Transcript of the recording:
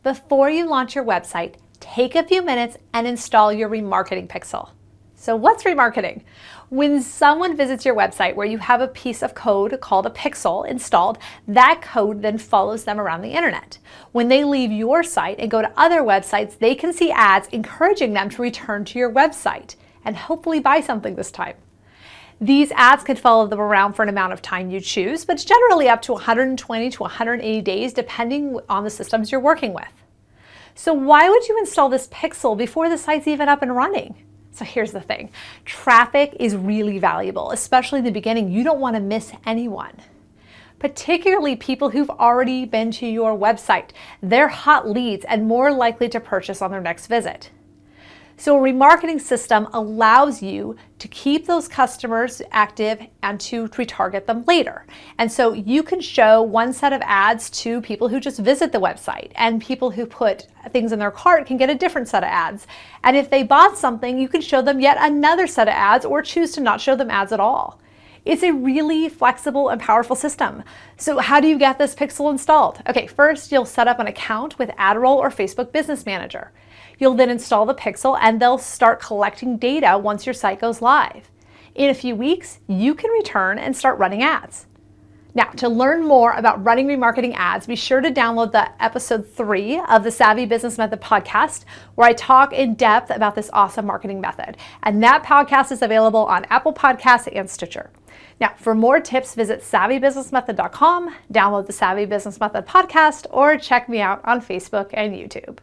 Before you launch your website, take a few minutes and install your remarketing pixel. So what's remarketing? When someone visits your website where you have a piece of code called a pixel installed, that code then follows them around the internet. When they leave your site and go to other websites, they can see ads encouraging them to return to your website and hopefully buy something this time. These ads can follow them around for an amount of time you choose, but it's generally up to 120 to 180 days depending on the systems you're working with. So why would you install this pixel before the site's even up and running? So here's the thing, traffic is really valuable, especially in the beginning. You don't want to miss anyone, particularly people who've already been to your website. They're hot leads and more likely to purchase on their next visit. So a remarketing system allows you to keep those customers active and to retarget them later. And so you can show one set of ads to people who just visit the website, and people who put things in their cart can get a different set of ads. And if they bought something, you can show them yet another set of ads or choose to not show them ads at all. It's a really flexible and powerful system. So how do you get this pixel installed? Okay, first you'll set up an account with AdRoll or Facebook Business Manager. You'll then install the pixel and they'll start collecting data once your site goes live. In a few weeks, you can return and start running ads. Now, to learn more about running remarketing ads, be sure to download the episode 3 of the Savvy Business Method podcast, where I talk in depth about this awesome marketing method. And that podcast is available on Apple Podcasts and Stitcher. Now, for more tips, visit savvybusinessmethod.com, download the Savvy Business Method podcast, or check me out on Facebook and YouTube.